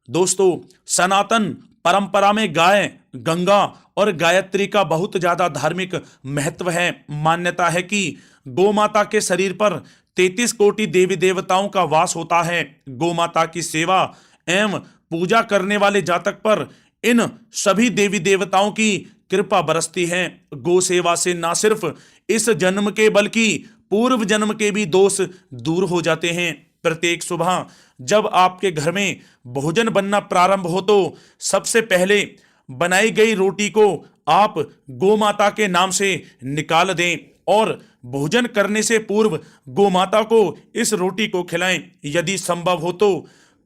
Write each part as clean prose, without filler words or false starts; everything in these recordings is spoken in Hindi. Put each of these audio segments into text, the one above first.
दोस्तों, सनातन परंपरा में गाय, गंगा और गायत्री का बहुत ज्यादा धार्मिक महत्व है। मान्यता है कि गौ माता के शरीर पर 33 कोटि देवी देवताओं का वास होता है। गौ माता की सेवा एवं पूजा करने वाले जातक पर इन सभी देवी देवताओं की कृपा बरसती है। गौ सेवा से ना सिर्फ इस जन्म के बल्कि पूर्व जन्म के भी दोष दूर हो जाते हैं। प्रत्येक सुबह जब आपके घर में भोजन बनना प्रारंभ हो तो सबसे पहले बनाई गई रोटी को आप गौ माता के नाम से निकाल दें और भोजन करने से पूर्व गौ माता को इस रोटी को खिलाएं। यदि संभव हो तो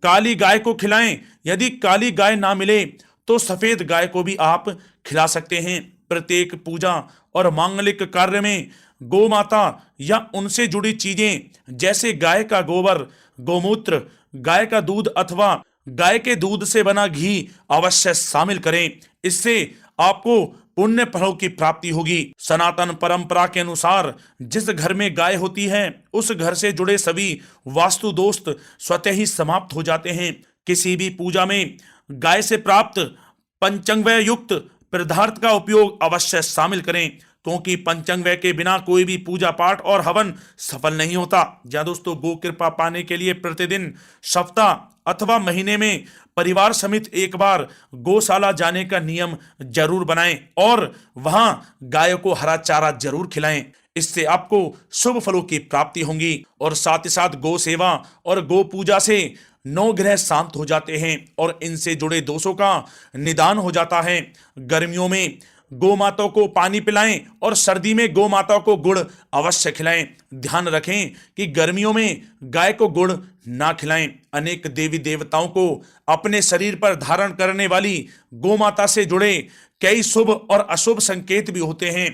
काली गाय को खिलाएं। यदि काली गाय ना मिले तो सफेद गाय को भी आप खिला सकते हैं। प्रत्येक पूजा और मांगलिक कार्य में गौ माता या उनसे जुड़ी चीजें जैसे गाय का गोबर, गोमूत्र, गाय का दूध अथवा गाय के दूध से बना घी अवश्य शामिल करें। इससे आपको पुण्य फलों की प्राप्ति होगी। सनातन परंपरा के अनुसार जिस घर में गाय होती है उस घर से जुड़े सभी वास्तु दोष स्वतः ही समाप्त हो जाते हैं। किसी भी पूजा में गाय से प्राप्त पंचांगव्य युक्त पदार्थ का उपयोग अवश्य शामिल करें, क्योंकि पंचांगव्य के बिना कोई भी पूजा पाठ और हवन सफल नहीं होता। या दोस्तों, गो कृपा पाने के लिए प्रतिदिन, सप्ताह अथवा महीने में परिवार समेत एक बार गौशाला जाने का नियम जरूर बनाएं और वहां गाय को हरा चारा जरूर खिलाएं। इससे आपको शुभ फलों की प्राप्ति होगी और साथ ही साथ गौ सेवा और गौ पूजा से 9 ग्रह शांत हो जाते हैं और इनसे जुड़े दोषों का निदान हो जाता है। गर्मियों में गौ माता को पानी पिलाएं और सर्दी में गौ माता को गुड़ अवश्य खिलाएं। ध्यान रखें कि गर्मियों में गाय को गुड़ ना खिलाएं। अनेक देवी देवताओं को अपने शरीर पर धारण करने वाली गौ माता से जुड़े कई शुभ और अशुभ संकेत भी होते हैं।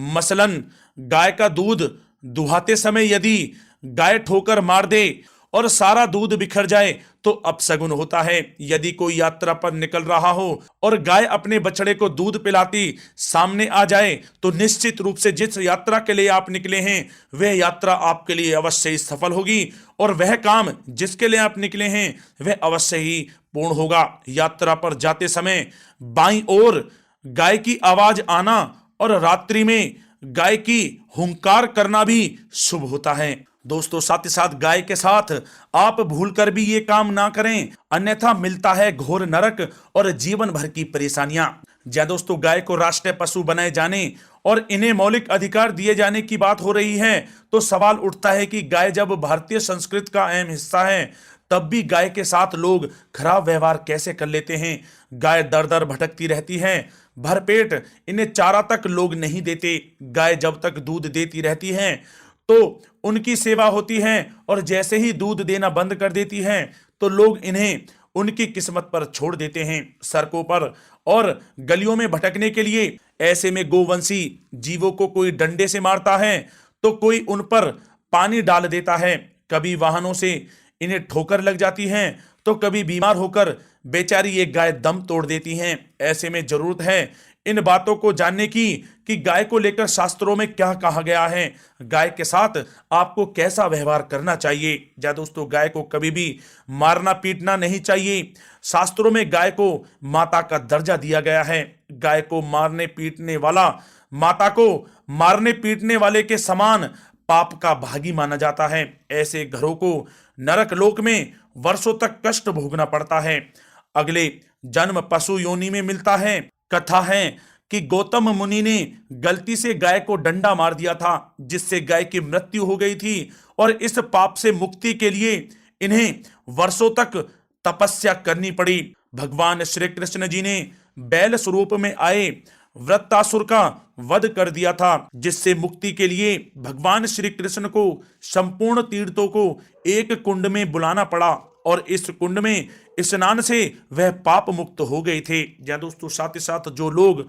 मसलन, गाय का दूध दुहाते समय यदि गाय ठोकर मार दे और सारा दूध बिखर जाए तो अपशगुन होता है। यदि कोई यात्रा पर निकल रहा हो और गाय अपने बछड़े को दूध पिलाती सामने आ जाए तो निश्चित रूप से जिस यात्रा के लिए आप निकले हैं वह यात्रा आपके लिए अवश्य ही सफल होगी और वह काम जिसके लिए आप निकले हैं वह अवश्य ही पूर्ण होगा। यात्रा पर जाते समय बाईं ओर गाय की आवाज आना और रात्रि में गाय की हुंकार करना भी शुभ होता है। दोस्तों, साथ ही साथ गाय के साथ आप भूलकर भी ये काम ना करें, अन्यथा मिलता है घोर नरक और जीवन भर की परेशानियां। जय दोस्तों, गाय को राष्ट्रीय पशु बनाए जाने और इन्हें मौलिक अधिकार दिए जाने की बात हो रही है तो सवाल उठता है कि गाय जब भारतीय संस्कृति का अहम हिस्सा है तब भी गाय के साथ लोग खराब व्यवहार कैसे कर लेते हैं। गाय दर दर भटकती रहती है, भरपेट इन्हें चारा तक लोग नहीं देते। गाय जब तक दूध देती रहती है तो उनकी सेवा होती है और जैसे ही दूध देना बंद कर देती है तो लोग इन्हें उनकी किस्मत पर छोड़ देते हैं, सड़कों पर और गलियों में भटकने के लिए। ऐसे में गोवंशी जीवों को कोई डंडे से मारता है तो कोई उन पर पानी डाल देता है। कभी वाहनों से इन्हें ठोकर लग जाती है तो कभी बीमार होकर बेचारी ये गाय दम तोड़ देती हैं। ऐसे में जरूरत है इन बातों को जानने की कि गाय को लेकर शास्त्रों में क्या कहा गया है, गाय के साथ आपको कैसा व्यवहार करना चाहिए। या दोस्तों, गाय को कभी भी मारना पीटना नहीं चाहिए। शास्त्रों में गाय को माता का दर्जा दिया गया है। गाय को मारने पीटने वाला माता को मारने पीटने वाले के समान पाप का भागी माना जाता है। ऐसे घरों को नरक लोक में वर्षों तक कष्ट भोगना पड़ता है। अगले जन्म पशु योनि में मिलता है। कथा है कि गौतम मुनि ने गलती से गाय को डंडा मार दिया था जिससे गाय की मृत्यु हो गई थी और इस पाप से मुक्ति के लिए इन्हें वर्षों तक तपस्या करनी पड़ी। भगवान श्री कृष्ण जी ने बैल स्वरूप में आए वृत्तासुर का वध कर दिया था, जिससे मुक्ति के लिए भगवान श्री कृष्ण को संपूर्ण तीर्थों को एक कुंड में बुलाना पड़ा और इस कुंड में स्नान से वह पाप मुक्त हो गए थे। या दोस्तों, साथ ही साथ जो लोग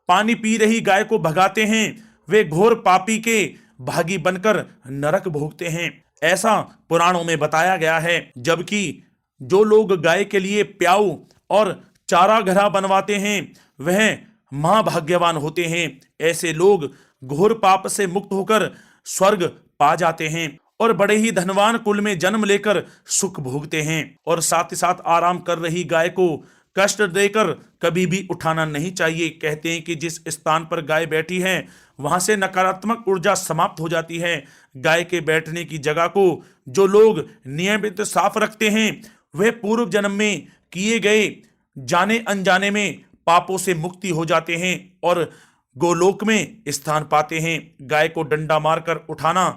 पानी पी रही गाय को भगाते हैं वे घोर पापी के भागी बनकर नरक भोगते हैं, ऐसा पुराणों में बताया गया है। जबकि जो लोग गाय के लिए प्याऊ और चारा घरा बनवाते हैं वह महाभाग्यवान होते हैं। ऐसे लोग घोर पाप से मुक्त होकर स्वर्ग पा जाते हैं और बड़े ही धनवान कुल में जन्म लेकर सुख भोगते हैं। और साथ ही साथ आराम कर रही गाय को कष्ट देकर कभी भी उठाना नहीं चाहिए। कहते हैं कि जिस स्थान पर गाय बैठी है वहां से नकारात्मक ऊर्जा समाप्त हो जाती है। गाय के बैठने की जगह को जो लोग नियमित साफ रखते हैं वे पूर्व जन्म में किए गए जाने अनजाने में पापों से मुक्ति हो जाते हैं और गोलोक में स्थान पाते हैं। गाय को डंडा मारकर उठाना,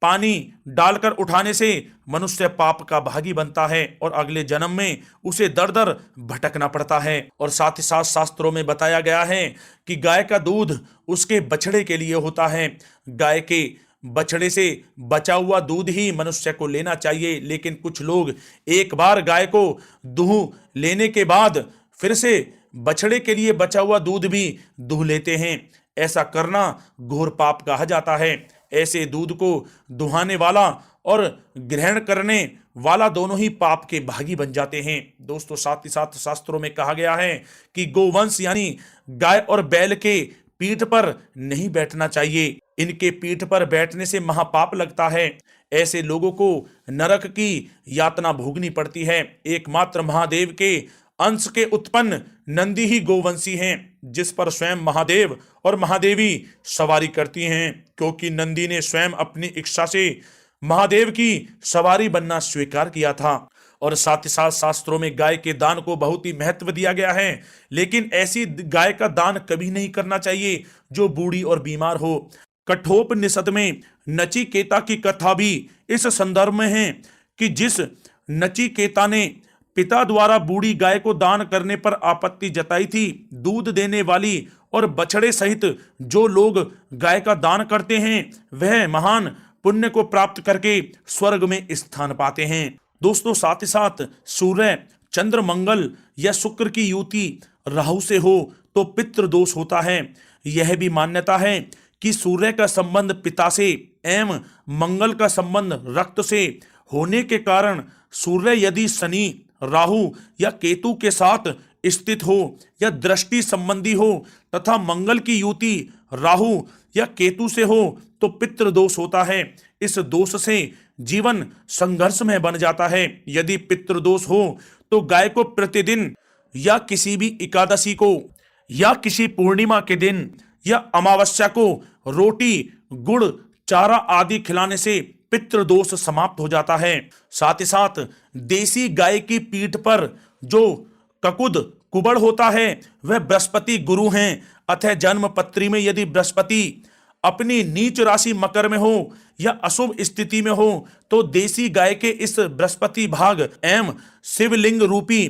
पानी डालकर उठाने से मनुष्य पाप का भागी बनता है और अगले जन्म में उसे दर दर भटकना पड़ता है। और साथ ही साथ शास्त्रों में बताया गया है कि गाय का दूध उसके बछड़े के लिए होता है। गाय के बछड़े से बचा हुआ दूध ही मनुष्य को लेना चाहिए, लेकिन कुछ लोग एक बार गाय को दूह लेने के बाद फिर से बछड़े के लिए बचा हुआ दूध भी दूह लेते हैं। ऐसा करना घोर पाप कहा जाता है। ऐसे दूध को दुहाने वाला और ग्रहण करने वाला दोनों ही पाप के भागी बन जाते हैं। दोस्तों, साथ ही साथ शास्त्रों में कहा गया है कि गोवंश यानी गाय और बैल के पीठ पर नहीं बैठना चाहिए। इनके पीठ पर बैठने से महापाप लगता है। ऐसे लोगों को नरक की यातना भोगनी पड़ती है। एकमात्र महादेव के अंश के उत्पन्न नंदी ही गोवंशी हैं, जिस पर स्वयं महादेव और महादेवी सवारी करती हैं, क्योंकि नंदी ने स्वयं अपनी इच्छा से महादेव की सवारी बनना स्वीकार किया था। और साथ ही साथ शास्त्रों में गाय के दान को बहुत ही महत्व दिया गया है, लेकिन ऐसी गाय का दान कभी नहीं करना चाहिए जो बूढ़ी और बीमार हो। कठोपनिषद में नचिकेता की कथा भी इस संदर्भ में है कि जिस नचिकेता ने पिता द्वारा बूढ़ी गाय को दान करने पर आपत्ति जताई थी, दूध देने वाली और बछड़े सहित जो लोग गाय का दान करते हैं वह महान पुण्य को प्राप्त करके स्वर्ग में स्थान पाते हैं। दोस्तों, साथ ही साथ सूर्य, चंद्र, मंगल या शुक्र की युति राहु से हो तो पितृदोष होता है। यह भी मान्यता है कि सूर्य का संबंध पिता से एवं मंगल का संबंध रक्त से होने के कारण सूर्य यदि शनि, राहु या केतु के साथ स्थित हो या दृष्टि संबंधी हो तथा मंगल की युति राहु या केतु से हो तो पितृदोष होता है। इस दोष से जीवन संघर्ष में बन जाता है। यदि पितृदोष हो तो गाय को प्रतिदिन या किसी भी एकादशी को या किसी पूर्णिमा के दिन या अमावस्या को रोटी, गुड़, चारा आदि खिलाने से पितृदोष समाप्त हो जाता है। साथ ही साथ देसी गाय की पीठ पर जो ककुद कुबड़ होता है वह बृहस्पति गुरु हैं। अतः जन्म पत्री में यदि बृहस्पति अपनी नीच राशि मकर में हो या अशुभ स्थिति में हो तो देसी गाय के इस बृहस्पति भाग एवं शिवलिंग रूपी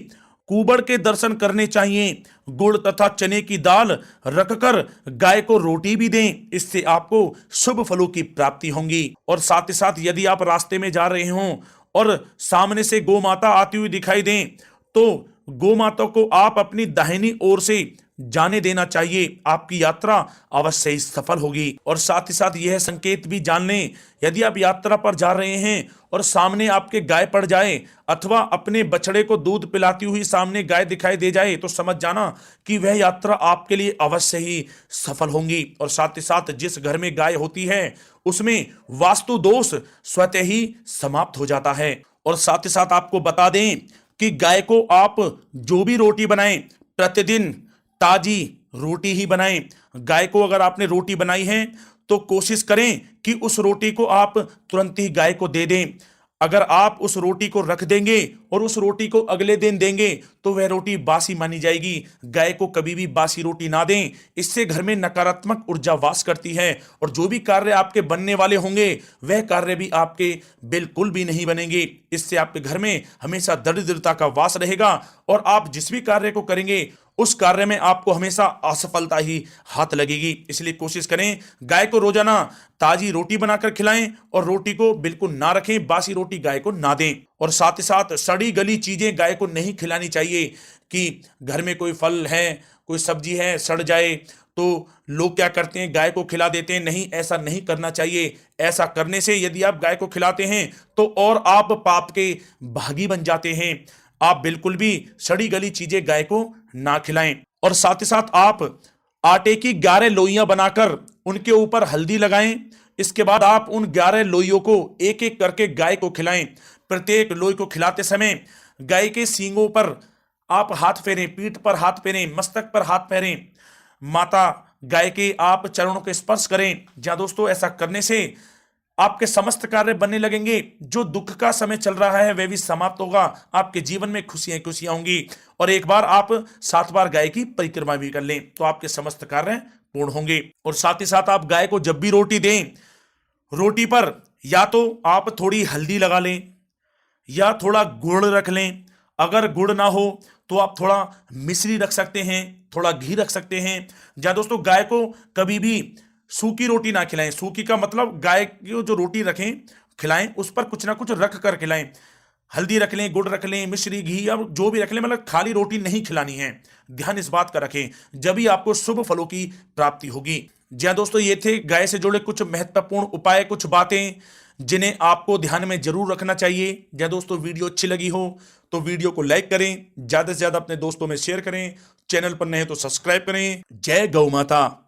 कुबड़ के दर्शन करने चाहिए। गुड़ तथा चने की दाल रखकर गाय को रोटी भी दें, इससे आपको शुभ फलों की प्राप्ति होगी। और साथ ही साथ यदि आप रास्ते में जा रहे हों और सामने से गौ माता आती हुई दिखाई दें तो गौ माता को आप अपनी दाहिनी ओर से जाने देना चाहिए। आपकी यात्रा अवश्य ही सफल होगी। और साथ ही साथ यह संकेत भी जान लें, यदि आप यात्रा पर जा रहे हैं और सामने आपके गाय पड़ जाए अथवा अपने बछड़े को दूध पिलाती हुई सामने गाय दिखाई दे जाए तो समझ जाना कि वह यात्रा आपके लिए अवश्य ही सफल होगी। और साथ ही साथ जिस घर में गाय होती है उसमें वास्तु दोष स्वतः ही समाप्त हो जाता है। और साथ ही साथ आपको बता दें कि गाय को आप जो भी रोटी बनाएं प्रतिदिन ताजी रोटी ही बनाएं। गाय को अगर आपने रोटी बनाई है तो कोशिश करें कि उस रोटी को आप तुरंत ही गाय को दे दें। अगर आप उस रोटी को रख देंगे और उस रोटी को अगले दिन देंगे तो वह रोटी बासी मानी जाएगी। गाय को कभी भी बासी रोटी ना दें, इससे घर में नकारात्मक ऊर्जा वास करती है और जो भी कार्य आपके बनने वाले होंगे वह कार्य भी आपके बिल्कुल भी नहीं बनेंगे। इससे आपके घर में हमेशा दरिद्रता का वास रहेगा और आप जिस भी कार्य को करेंगे उस कार्य में आपको हमेशा असफलता ही हाथ लगेगी। इसलिए कोशिश करें गाय को रोजाना ताजी रोटी बनाकर खिलाएं और रोटी को बिल्कुल ना रखें, बासी रोटी गाय को ना दें। और साथ ही साथ सड़ी गली चीजें गाय को नहीं खिलानी चाहिए कि घर में कोई फल है, कोई सब्जी है, सड़ जाए तो लोग क्या करते हैं गाय को खिला देते हैं। नहीं, ऐसा नहीं करना चाहिए। ऐसा करने से यदि आप गाय को खिलाते हैं तो और आप पाप के भागी बन जाते हैं। आप बिल्कुल भी सड़ी गली चीजें गाय को ना खिलाएं। और साथ ही साथ आप आटे की 11 लोइयां बनाकर उनके ऊपर हल्दी लगाएं, इसके बाद आप उन 11 लोइयों को एक एक करके गाय को खिलाएं। प्रत्येक लोई को खिलाते समय गाय के सींगों पर आप हाथ फेरें, पीठ पर हाथ फेरें, मस्तक पर हाथ फेरें, माता गाय के आप चरणों के स्पर्श करें। जहां दोस्तों ऐसा करने से आपके समस्त कार्य बनने लगेंगे। जो दुख का समय चल रहा है वह भी समाप्त होगा। आपके जीवन में खुशियां खुशियां होंगी। और एक बार आप 7 बार गाय की परिक्रमा भी कर लें तो आपके समस्त कार्य पूर्ण होंगे। और साथ ही साथ आप गाय को जब भी रोटी दें, रोटी पर या तो आप थोड़ी हल्दी लगा लें या थोड़ा गुड़ रख लें। अगर गुड़ ना हो तो आप थोड़ा मिश्री रख सकते हैं, थोड़ा घी रख सकते हैं। जहां दोस्तों गाय को कभी भी सूखी रोटी ना खिलाएं। सूखी का मतलब गाय की जो रोटी रखें खिलाएं उस पर कुछ ना कुछ रख कर खिलाएं। हल्दी रख लें, गुड़ रख लें, मिश्री, घी या जो भी रख लें, मतलब खाली रोटी नहीं खिलानी है। ध्यान इस बात का रखें, जब ही आपको शुभ फलों की प्राप्ति होगी। जी हाँ दोस्तों, ये थे गाय से जुड़े कुछ महत्वपूर्ण उपाय, कुछ बातें जिन्हें आपको ध्यान में जरूर रखना चाहिए। या दोस्तों वीडियो अच्छी लगी हो तो वीडियो को लाइक करें, ज्यादा से ज्यादा अपने दोस्तों में शेयर करें, चैनल पर नए तो सब्सक्राइब करें। जय गौ माता।